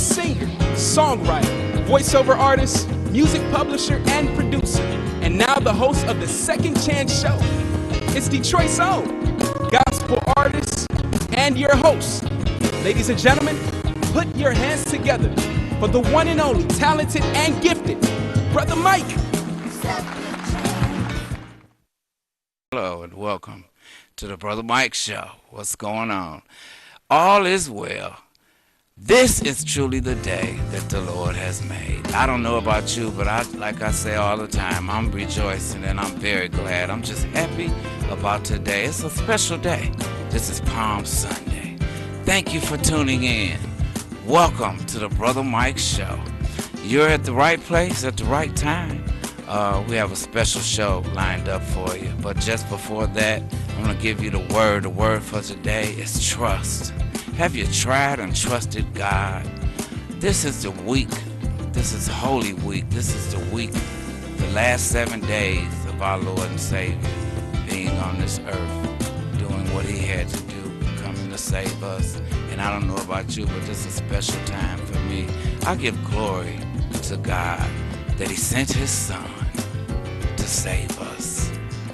singer, songwriter, voiceover artist, music publisher, and producer, and now the host of the Second Chance Show. It's Detroit's own gospel artist and your host. Ladies and gentlemen, put your hands together for the one and only talented and gifted Brother Mike. Hello and welcome to the Brother Mike Show. What's going on? All is well. This is truly the day that the Lord has made. I don't know about you, but like I say all the time, I'm rejoicing and I'm very glad. I'm just happy about today. It's a special day. This is Palm Sunday. Thank you for tuning in. Welcome to the Brother Mike Show. You're at the right place at the right time. We have a special show lined up for you. But just before that, I'm going to give you the word. The word for today is trust. Have you tried and trusted God? This is the week. This is Holy Week. This is the week, the last 7 days of our Lord and Savior being on this earth, doing what he had to do, coming to save us. And I don't know about you, but this is a special time for me. I give glory to God that he sent his son to save us.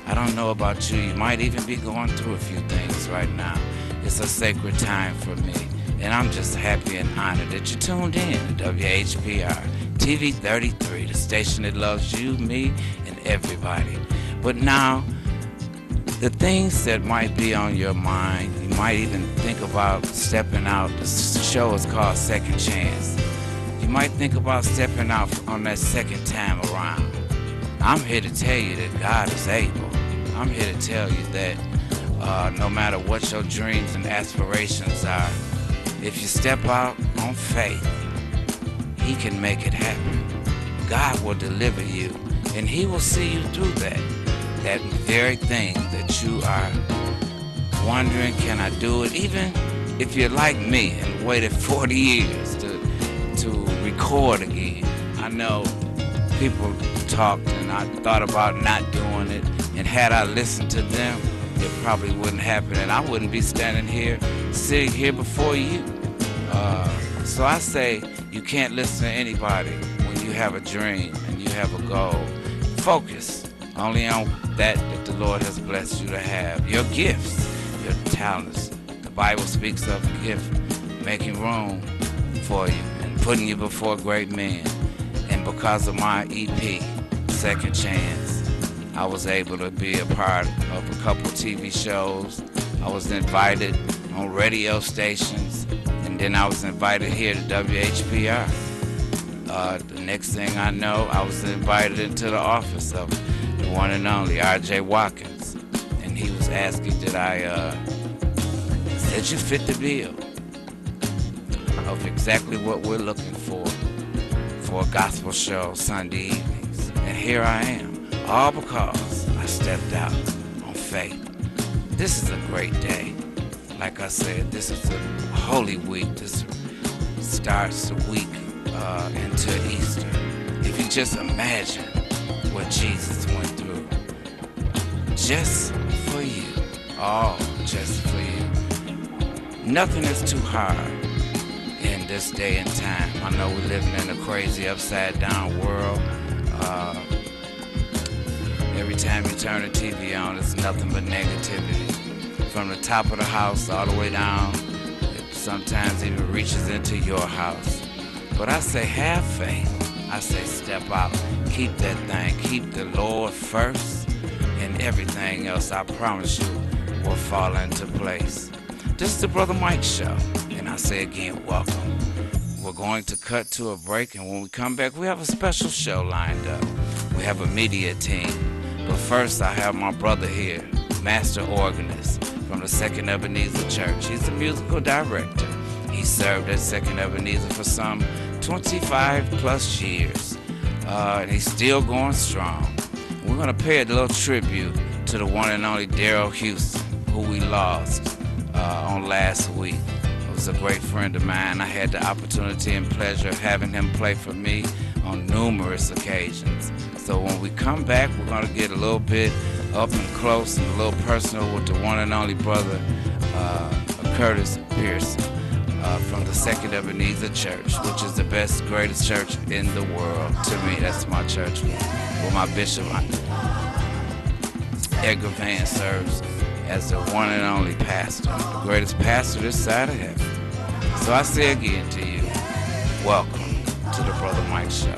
I don't know about you. You might even be going through a few things right now. It's a sacred time for me, and I'm just happy and honored that you tuned in to WHPR TV 33, the station that loves you, me, and everybody. But now, the things that might be on your mind, you might even think about stepping out. The show is called Second Chance. You might think about stepping out on that second time around. I'm here to tell you that God is able. I'm here to tell you that no matter what your dreams and aspirations are, if you step out on faith, he can make it happen. God will deliver you, and he will see you through that very thing that you are wondering, can I do it? Even if you're like me and waited 40 years to record again. I know people talked and I thought about not doing it, and had I listened to them, it probably wouldn't happen, and I wouldn't be standing here, sitting here before you. So I say you can't listen to anybody when you have a dream and you have a goal. Focus only on that the Lord has blessed you to have. Your gifts, your talents. The Bible speaks of gift making room for you and putting you before great men. And because of my EP, Second Chance, I was able to be a part of a couple TV shows. I was invited on radio stations, and then I was invited here to WHPR. The next thing I know, I was invited into the office of the one and only R.J. Watkins, and he was asking did I said you fit the bill of exactly what we're looking for a gospel show Sunday evenings. And here I am, all because I stepped out on faith. This is a great day. Like I said, this is a holy week. This starts the week into Easter. If you just imagine what Jesus went through, just for you, all just for you. Nothing is too hard in this day and time. I know we're living in a crazy upside down world. Every time you turn the TV on, it's nothing but negativity. From the top of the house all the way down, it sometimes even reaches into your house. But I say have faith. I say step out. Keep that thing. Keep the Lord first, and everything else, I promise you, will fall into place. This is the Brother Mike Show, and I say again, welcome. We're going to cut to a break, and when we come back, we have a special show lined up. We have a media team. But first, I have my brother here, master organist from the Second Ebenezer Church. He's a musical director. He served at Second Ebenezer for some 25 plus years. And he's still going strong. We're going to pay a little tribute to the one and only Daryl Houston, who we lost on last week. He was a great friend of mine. I had the opportunity and pleasure of having him play for me on numerous occasions. So when we come back, we're going to get a little bit up and close and a little personal with the one and only brother, Curtis Pearson. from the Second Ebenezer Church, which is the best, greatest church in the world. To me, that's my church where my bishop, Edgar Van, serves as the one and only pastor, the greatest pastor this side of heaven. So I say again to you, welcome to the Brother Mike Show.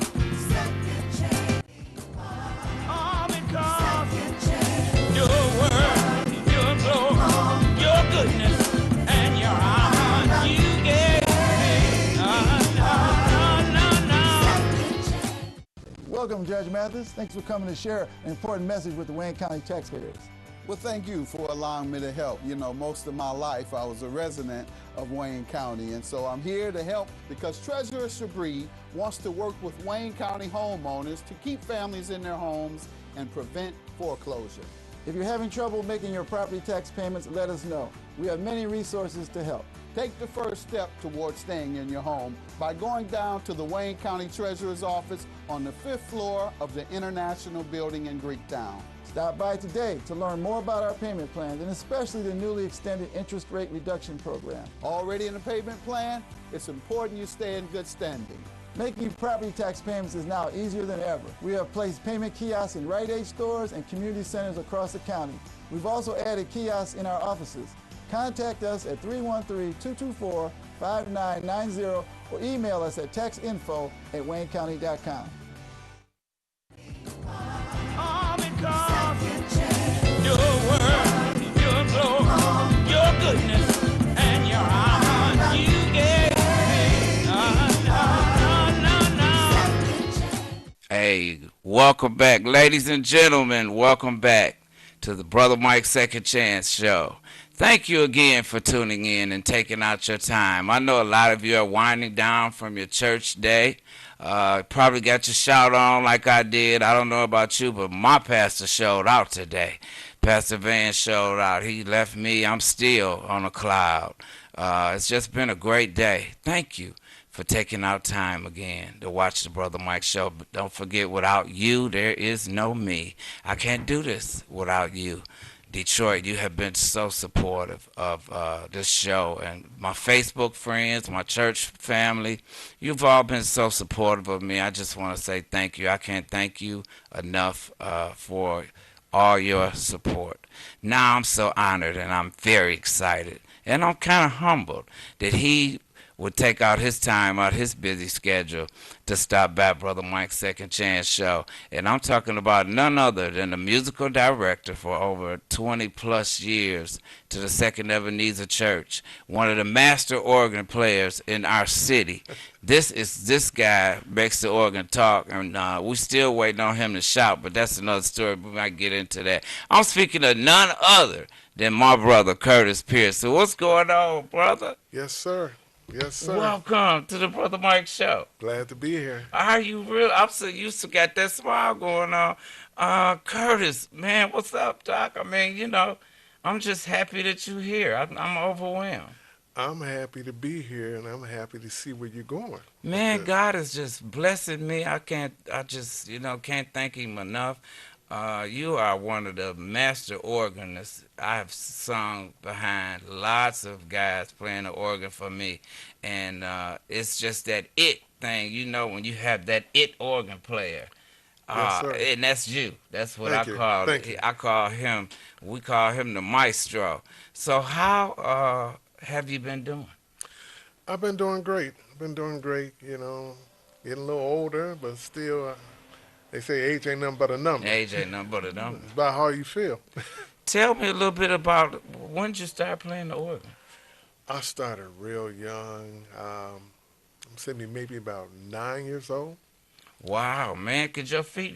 All because your word, your glory, your goodness, and your honor you gave me. Welcome, Judge Mathis. Thanks for coming to share an important message with the Wayne County taxpayers. Well, thank you for allowing me to help. You know, most of my life I was a resident of Wayne County, and so I'm here to help because Treasurer Shabri wants to work with Wayne County homeowners to keep families in their homes and prevent foreclosure. If you're having trouble making your property tax payments, let us know. We have many resources to help. Take the first step towards staying in your home by going down to the Wayne County Treasurer's office on the 5th floor of the International Building in Greektown. Stop by today to learn more about our payment plans and especially the newly extended interest rate reduction program. Already in the payment plan? It's important you stay in good standing. Making property tax payments is now easier than ever. We have placed payment kiosks in Rite Aid stores and community centers across the county. We've also added kiosks in our offices. Contact us at 313-224-5990 or email us at taxinfo@waynecounty.com. All because your word, your glory, your goodness, and your honor you gave me. Hey, welcome back, ladies and gentlemen. Welcome back to the Brother Mike Second Chance Show. Thank you again for tuning in and taking out your time. I know a lot of you are winding down from your church day. Probably got your shout on like I did. I don't know about you, but my pastor showed out today. Pastor Van showed out. He left me. I'm still on a cloud. It's just been a great day. Thank you for taking out time again to watch the Brother Mike Show. But don't forget, without you, there is no me. I can't do this without you. Detroit, you have been so supportive of this show, and my Facebook friends, my church family, you've all been so supportive of me. I just want to say thank you. I can't thank you enough for all your support. Now I'm so honored, and I'm very excited, and I'm kind of humbled that he would take out his time out his busy schedule to stop by Brother Mike's Second Chance Show. And I'm talking about none other than the musical director for over 20 plus years to the Second Ebenezer Church, one of the master organ players in our city. This guy makes the organ talk, and we still waiting on him to shout, but that's another story. We might get into that. I'm speaking of none other than my brother Curtis Pierce. So what's going on, brother? Yes, sir. Yes, sir. Welcome to the Brother Mike Show. Glad to be here. Are you real? I'm so used to got that smile going on. Curtis, man, what's up, Doc? I mean, you know, I'm just happy that you're here. I'm overwhelmed. I'm happy to be here, and I'm happy to see where you're going. Man, God is just blessing me. I just, can't thank him enough. You are one of the master organists. I've sung behind lots of guys playing the organ for me. And it's just that it thing, when you have that it organ player. Yes, sir. And that's you. That's what Thank I you. call Thank it. you. We call him the maestro. So how have you been doing? I've been doing great. Getting a little older, but still, they say age ain't nothing but a number. Age ain't nothing but a number. It's about how you feel. Tell me a little bit about when did you start playing the organ? I started real young. I'm saying maybe about 9 years old. Wow, man! Could your feet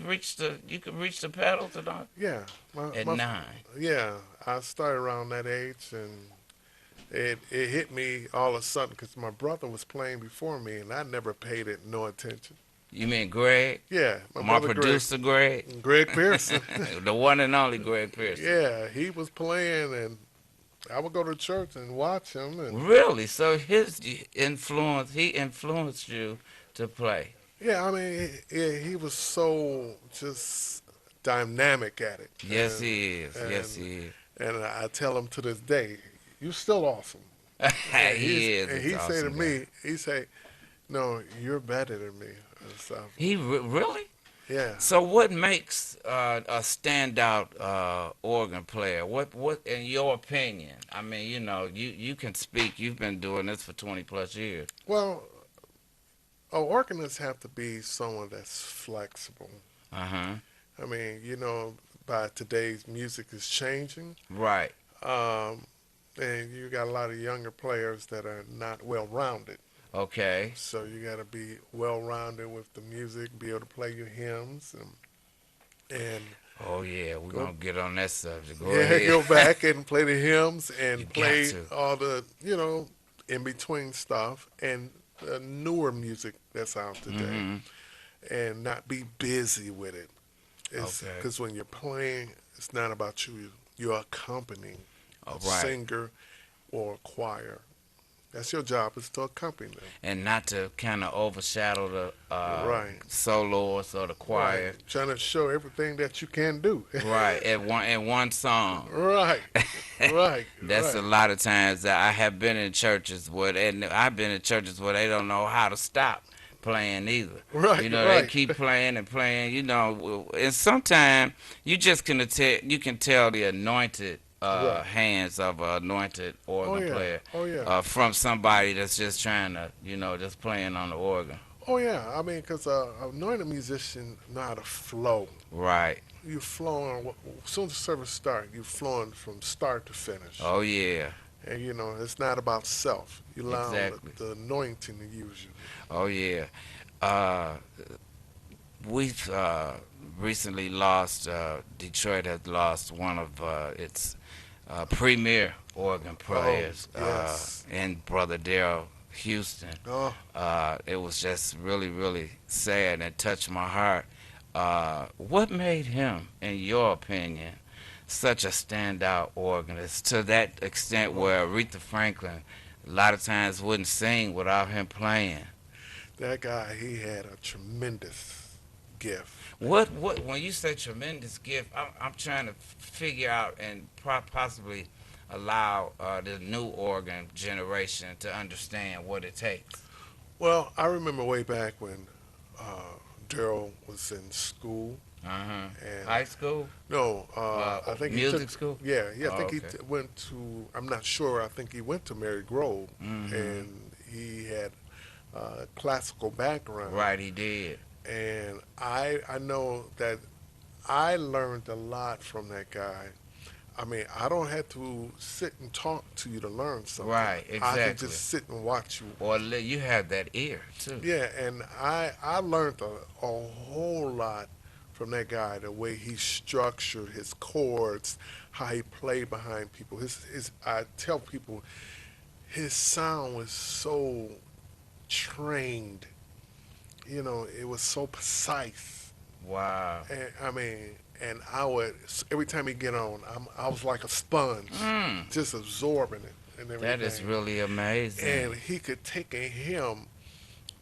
you could reach the pedals or not? Yeah. At 9. Yeah, I started around that age, and it hit me all of a sudden because my brother was playing before me, and I never paid it no attention. You mean Greg? Yeah, My producer, Greg? Greg Pearson. The one and only Greg Pearson. Yeah, he was playing, and I would go to church and watch him. And Really? So he influenced you to play. yeah, I mean, he was so just dynamic at it. Yes, he is. Yes, he is. And I tell him to this day, you still awesome. He is. And It's he say to awesome guy. me, he say, "No, you're better than me." And stuff. Really? Yeah. So what makes a standout organ player? What in your opinion? I mean, you can speak. You've been doing this for 20 plus years. Well, organists have to be someone that's flexible. Uh-huh. I mean, by today's music is changing, Right. um, and you got a lot of younger players that are not well rounded. Okay. So you got to be well rounded with the music, be able to play your hymns, and Oh yeah, we're go gonna get on that subject. Go yeah, ahead. go back and play the hymns You and got play to. all the in between stuff and the newer music that's out today, Mm-hmm. and not be busy with it. It's Okay. because when you're playing, it's not about you. You're accompanying All a right. singer or a choir. That's your job, is to accompany them. And not to kind of overshadow the Right. soloists or the Right. choir. Trying to show everything that you can do. Right. At one song. Right. Right. That's a Right. lot of times that I have been in churches and I've been in churches where they don't know how to stop playing either. Right. They Right. keep playing and playing. And sometimes you can tell the anointed Right. hands of an anointed Oh organ yeah. player Oh yeah. from somebody that's just trying to just playing on the organ. Oh yeah. I mean, because anointed musician know how to flow. Right. You flowing as soon as the service starts. You flowing from start to finish. Oh yeah. And it's not about self. You allow Exactly. the anointing to use you. Oh yeah. Uh, we've recently lost. Detroit has lost one of its premier organ players Yes. in Brother Daryl Houston. Oh, It was just really, really sad and touched my heart. What made him, in your opinion, such a standout organist to that extent where Aretha Franklin a lot of times wouldn't sing without him playing? that guy, he had a tremendous gift. What when you say tremendous gift, I'm trying to figure out and possibly allow the new organ generation to understand what it takes. Well, I remember way back when Daryl was in school, Uh-huh. and High school? no, I think he Music took. school? Yeah, yeah. I Oh, think he okay. went to. I'm not sure. I think he went to Mary Grove, Hmm. and he had classical background. Right, he did. And I know that I learned a lot from that guy. I mean, I don't have to sit and talk to you to learn something. Right, I can exactly. just sit and watch you. Or you have that ear too. Yeah, and I learned a whole lot from that guy. The way he structured his chords, how he played behind people. His I tell people his sound was so trained. It was so precise. Wow. And I mean, and I would every time he get on, I was like a sponge, Mm, just absorbing it and everything. that is really amazing. And he could take a hymn,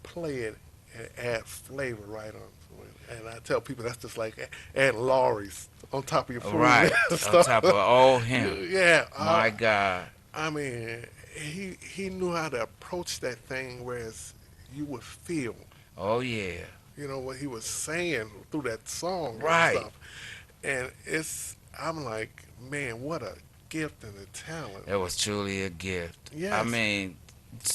play it, and add flavor right on to it. And I tell people that's just like adding Laurie's on top of your food. Right. and On stuff. top of all him. Yeah. My God. I mean, he knew how to approach that thing, whereas you would feel, Oh yeah. what he was saying through that song Right. and stuff. And I'm like, man, what a gift and a talent. It was truly a gift. Yes. I mean,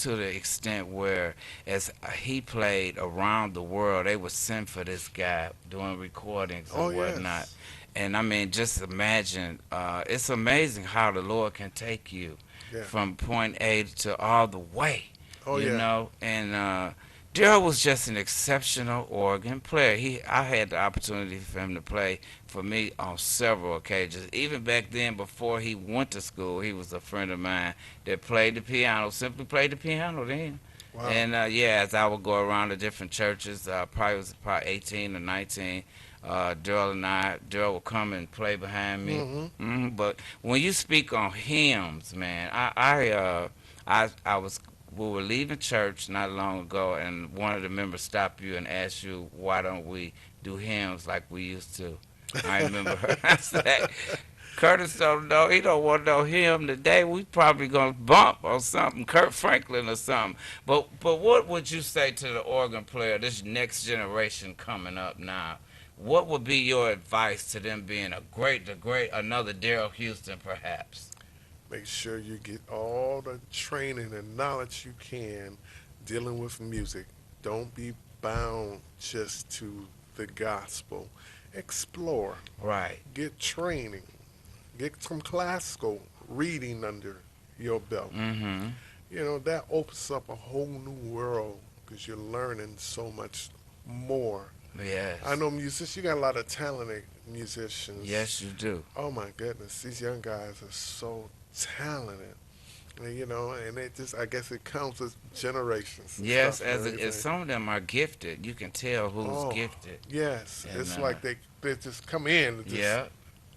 to the extent where as he played around the world, they would send for this guy doing recordings Oh and whatnot. yes. And I mean, just imagine, it's amazing how the Lord can take you Yeah. from point A to all the way, Oh yeah. And Daryl was just an exceptional organ player. I had the opportunity for him to play for me on several occasions. Even back then, before he went to school, he was a friend of mine that played the piano, simply played the piano then. Wow. And as I would go around to different churches, probably 18 or 19. Daryl would come and play behind me. But when you speak on hymns, man, I was we were leaving church not long ago, and one of the members stopped you and asked you, "Why don't we do hymns like we used to?" I remember her. I said, Curtis don't know. He don't want to know him today. We probably gonna bump or something, Kurt Franklin or something. But what would you say to the organ player, this next generation coming up now? What would be your advice to them being the great, another Daryl Houston, perhaps? Make sure you get all the training and knowledge you can dealing with music. Don't be bound just to the gospel. Explore, Right. get training, get some classical reading under your belt. Mm-hmm. That opens up a whole new world because you're learning so much more. I Yes. know musicians, you got a lot of talented musicians. Yes, you do. Oh my goodness, these young guys are so talented. And it just, I guess it comes with generations and Yes, stuff and as everything. some of them are gifted, you can tell who's Oh, gifted, yes. and It's like they just come in and yeah,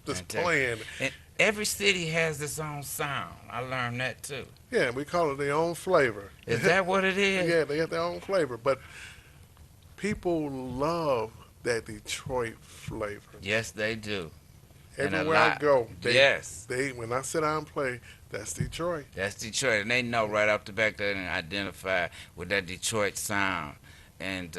just and take. playing. And every city has its own sound. I learned that too. Yeah, we call it their own flavor. Is that what it is? Yeah, they have their own flavor. But people love that Detroit flavor. Yes, they do. And a Everywhere I lot. go, Yes, they when I sit down and play, that's Detroit. that's Detroit, and they know right off the back that and identify with that Detroit sound. And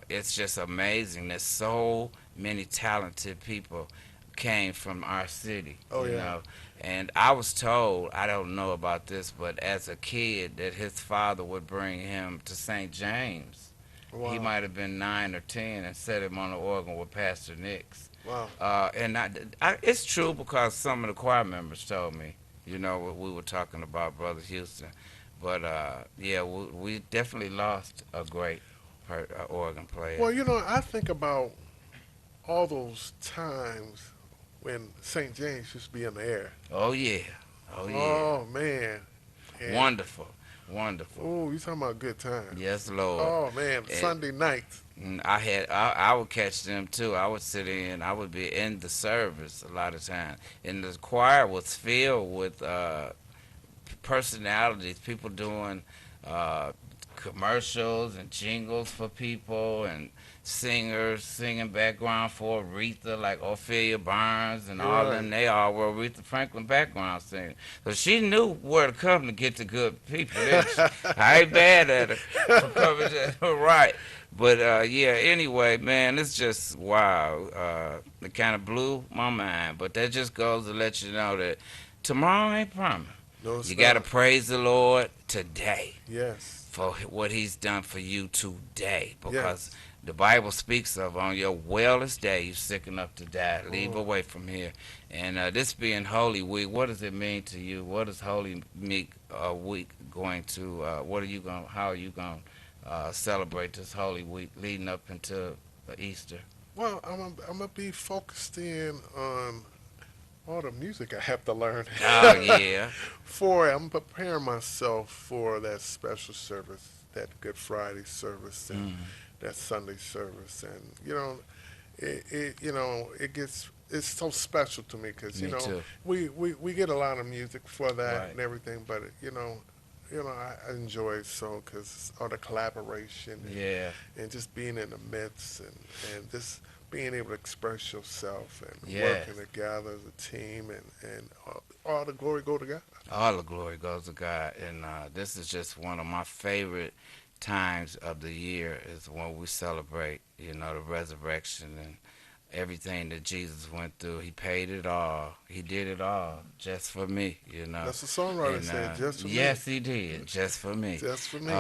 it's just amazing that so many talented people came from our city, Oh you yeah. know. And I was told, I don't know about this, but as a kid, that his father would bring him to St. James. He Wow. might have been 9 or 10 and set him on the organ with Pastor Nix. Wow. It's true because some of the choir members told me, what we were talking about, Brother Houston. But yeah, we definitely lost a great organ player. Well, I think about all those times when St. James used to be in the air. Oh yeah, oh yeah, Oh man. And wonderful, wonderful. oh, you talking about good time. Yes, Lord. Oh man, And Sunday nights. I would catch them too. I would sit in. I would be in the service a lot of times, and the choir was filled with personalities, people doing uh, commercials and jingles for people, and singers singing background for Aretha, like Ophelia Barnes and You're all right. them. They all were Aretha Franklin background singers. So she knew where to come to get the good people. didn't she? I ain't bad at her for coming to right. But yeah, anyway, man, it's just wow. It kind of blew my mind. But that just goes to let you know that tomorrow ain't promised. No, it's You got to not. praise the Lord today Yes. for what He's done for you today. Because Yes. the Bible speaks of on your wellest day, you're sick enough to die. Leave Oh. away from here. And this being Holy Week, what does it mean to you? What is Holy Week going to? What are you going? How are you going to celebrate this Holy Week leading up into Easter? Well, I'm gonna be focused in on all the music I have to learn. Oh yeah, I'm preparing myself for that special service, that Good Friday service, and mm, that Sunday service, and it's so special to me because me too. we get a lot of music for that Right. and everything, but I enjoy it so because all the collaboration Yeah. and just being in the midst and just being able to express yourself and Yes. working together as a team and all the glory go to God. All the glory goes to God, and this is just one of my favorite times of the year is when we celebrate, the resurrection and everything that Jesus went through. He paid it all. He did it all just for me. That's the songwriter And said, just for yes, he did, just for me, me. just for me.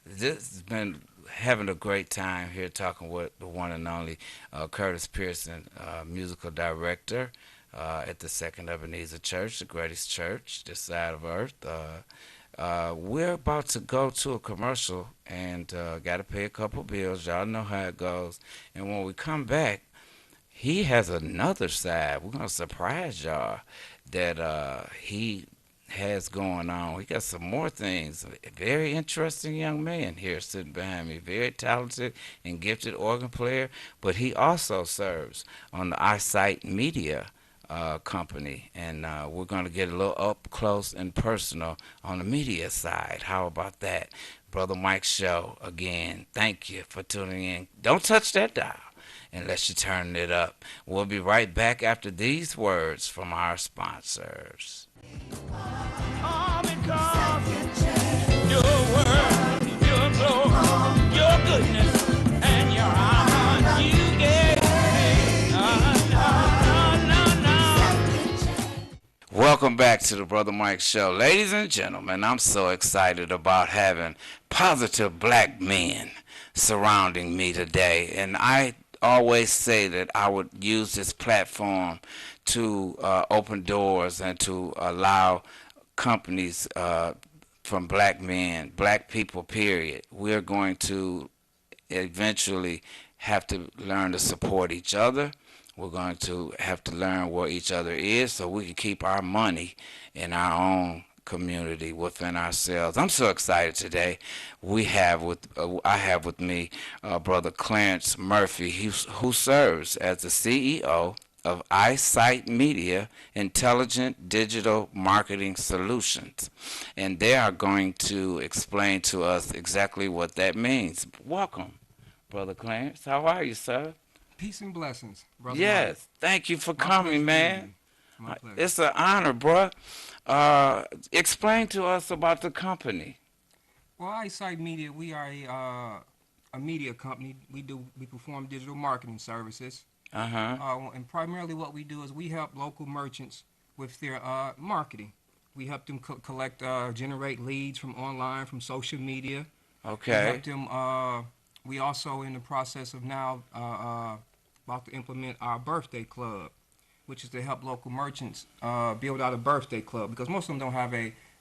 This has been having a great time here talking with the one and only Curtis Pearson, musical director at the Second Ebenezer Church, the greatest church this side of earth. We're about to go to a commercial and got to pay a couple bills. Y'all know how it goes. And when we come back, he has another side. We're going to surprise y'all that he has going on. He got some more things. A very interesting young man here sitting behind me. Very talented and gifted organ player. But he also serves on the Eyesight Media company. And we're going to get a little up close and personal on the media side. How about that? Brother Mike's show, again, thank you for tuning in. Don't touch that dial. unless you're turning it up. We'll be right back after these words from our sponsors. Come and come. Your word, your glory, your goodness, and your honor. You gave me. Welcome back to the Brother Mike Show. Ladies and gentlemen, I'm so excited about having positive black men surrounding me today. And I always say that I would use this platform to open doors and to allow companies from black men, black people, period. We're going to eventually have to learn to support each other. We're going to have to learn where each other is so we can keep our money in our own community within ourselves. I'm so excited today. I have with me Brother Clarence Murphy, who serves as the CEO of Eyesight Media Intelligent Digital Marketing Solutions. And they are going to explain to us exactly what that means. Welcome, Brother Clarence. How are you, sir? Peace and blessings, brother. Yes, Mike. thank you for My coming, pleasure to man. meet you. My pleasure. It's an honor, bro. Explain to us about the company. Well, Eyesight Media, we are a media company. We perform digital marketing services, and primarily what we do is we help local merchants with their marketing. We help them collect, generate leads from online, from social media. We help them. We also in the process of now about to implement our birthday club, which is to help local merchants build out a birthday club, because most of them don't have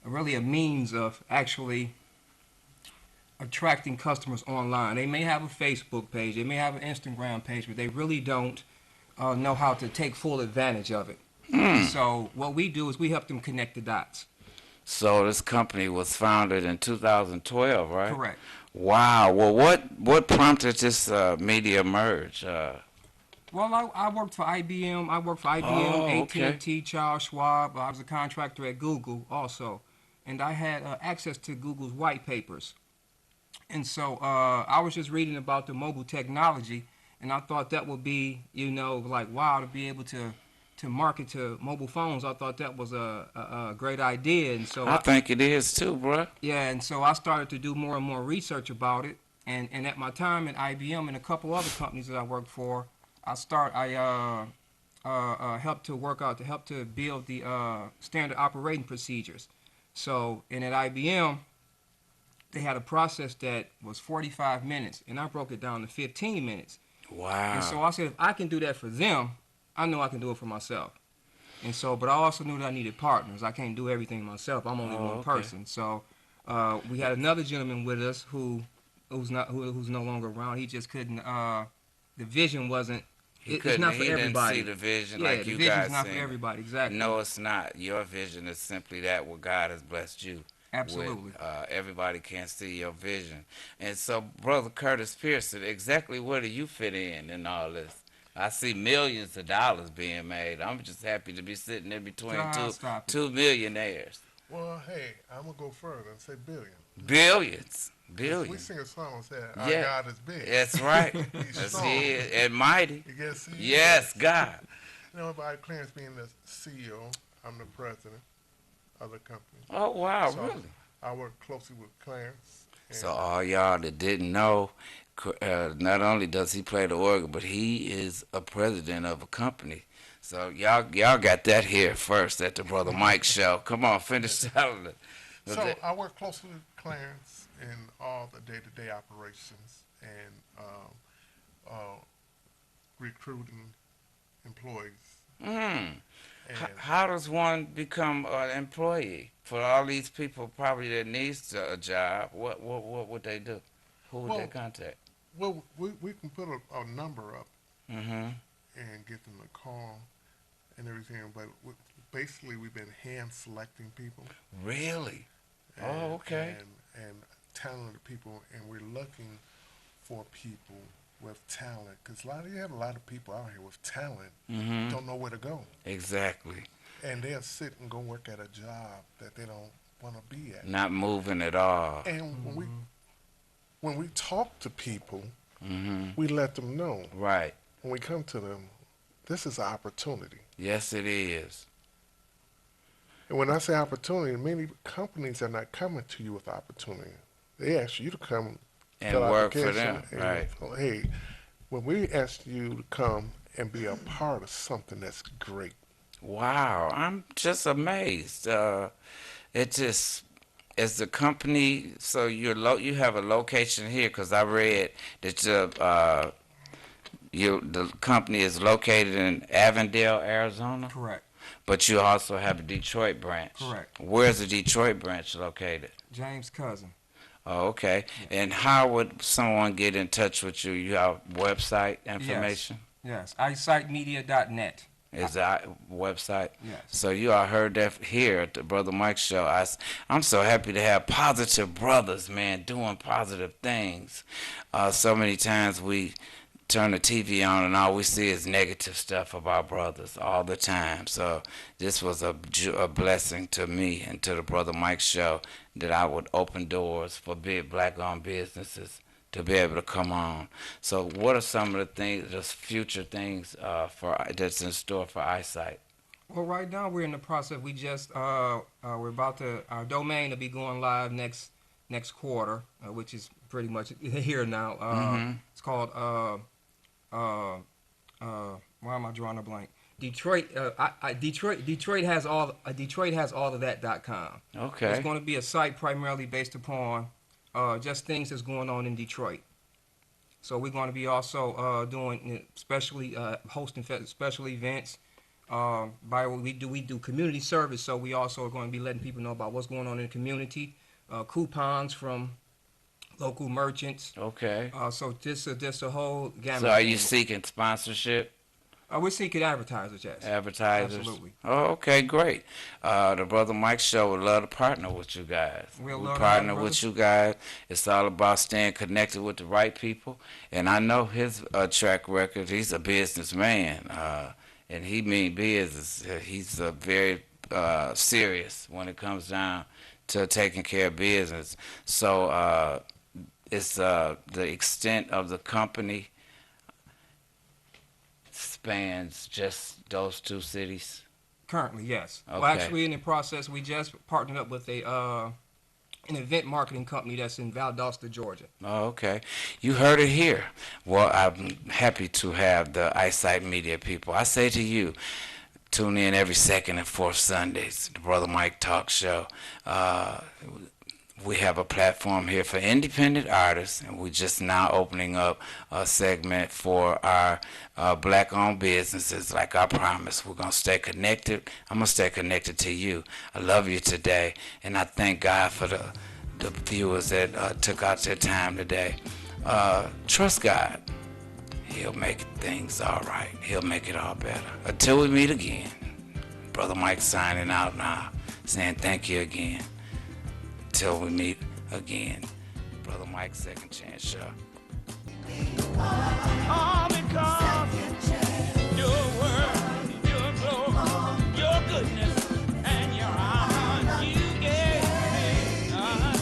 really a means of actually attracting customers online. They may have a Facebook page, they may have an Instagram page, but they really don't know how to take full advantage of it. So what we do is we help them connect the dots. So this company was founded in 2012, right? Correct. Wow. Well, what prompted this media merge? Well, I worked for IBM. I worked for IBM, AT&T, Charles Schwab. I was a contractor at Google also, and I had access to Google's white papers. And so I was just reading about the mobile technology, and I thought that would be, like, wow, to be able to market to mobile phones. I thought that was a great idea, and so I think it is too, bro. Yeah, and so I started to do more and more research about it, and at my time at IBM and a couple other companies that I worked for, I helped to build the standard operating procedures. So, and at IBM, they had a process that was 45 minutes, and I broke it down to 15 minutes. Wow. And so I said, if I can do that for them, I know I can do it for myself. And so, but I also knew that I needed partners. I can't do everything myself. I'm only one person. So we had another gentleman with us who's no longer around. He just couldn't. The vision wasn't. It's not for everybody. He didn't see the vision Yeah, like the you vision's guys not seen for it. everybody. Exactly. No, it's not. Your vision is simply that what God has blessed you. Absolutely. With, everybody can't see your vision. And so, Brother Curtis Pearson, exactly where do you fit in all this? I see millions of dollars being made. I'm just happy to be sitting in between two millionaires. Well, hey, I'm going to go further and say billion. Billions. We sing a song that says, our God is big. That's right. He's That's strong. and mighty. Yes, God. By Clarence being the CEO, I'm the president of the company. Oh, wow, so really? I work closely with Clarence. So all y'all that didn't know, not only does he play the organ, but he is a president of a company. So y'all got that here first at the Brother Mike Show. Come on, finish telling it. So I work closely with Clarence in all the day-to-day operations and recruiting employees. How does one become an employee? For all these people probably that needs a job, what would they do? Who would they contact? Well, we can put a number up and get them to call and everything, but basically we've been hand selecting people. Really? And talented people, and we're looking for people with talent, because you have a lot of people out here with talent don't know where to go. Exactly. And they'll sit and go work at a job that they don't want to be at. Not moving at all. And when we talk to people, we let them know. Right. when we come to them, this is an opportunity. Yes, it is. And when I say opportunity, many companies are not coming to you with opportunity. They ask you to come And fill work for application them, right? Hey, when we ask you to come and be a part of something that's great. Wow, I'm just amazed. It just as the company. So you have a location here because I read that the company is located in Avondale, Arizona. Correct. But you also have a Detroit branch. Correct. Where's the Detroit branch located? James Cousin. Oh, okay. Yeah. And how would someone get in touch with you? You have website information? Yes. eyesitemedia.net. Is that website? Yes. So you all heard that here at the Brother Mike Show. I'm so happy to have positive brothers, man, doing positive things. So many times we turn the TV on and all we see is negative stuff about brothers all the time. So this was a blessing to me and to the Brother Mike Show that I would open doors for big black-owned businesses to be able to come on. So what are some of the things, the future things that's in store for Eyesight? Well, right now we're in the process. We just we're about to our domain will be going live next quarter, which is pretty much here now. It's called why am I drawing a blank? Detroit. Detroit has all. Detroit has all of that.com. Okay. It's going to be a site primarily based upon just things that's going on in Detroit. So we're going to be also doing especially hosting special events. By what we do community service. So we also are going to be letting people know about what's going on in the community. Coupons from local merchants. Okay. So this a whole gamut. So are you seeking sponsorship? We're seeking advertisers, yes. Advertisers? Absolutely. Oh, okay, great. The Brother Mike Show would love to partner with you guys. We partner with you guys. It's all about staying connected with the right people. And I know his track record. He's a businessman. And he mean business. He's very serious when it comes down to taking care of business. So it's the extent of the company spans just those two cities? Currently, yes. Okay. Well, actually, in the process, we just partnered up with an event marketing company that's in Valdosta, Georgia. Oh, okay. You heard it here. Well, I'm happy to have the Eyesight Media people. I say to you, tune in every second and fourth Sundays, the Brother Mike Talk Show. We have a platform here for independent artists, and we're just now opening up a segment for our black-owned businesses. Like I promised, we're going to stay connected. I'm going to stay connected to you. I love you today, and I thank God for the viewers that took out their time today. Trust God. He'll make things all right. He'll make it all better. Until we meet again, Brother Mike signing out now, saying thank you again. Till we meet again, Brother Mike's Second Chance Show. All because your word, your glory, your goodness, and your honor you gave me.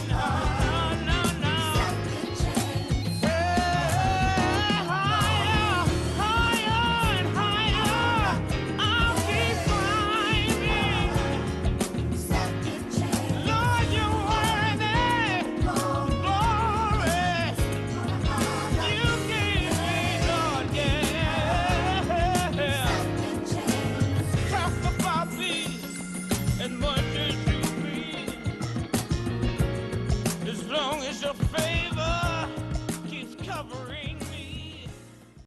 No. Higher and higher, I'll keep climbing. Lord, you're worthy, glory. You gave me, Lord, yeah. Cast about thee, and much as you breathe, as long as your faith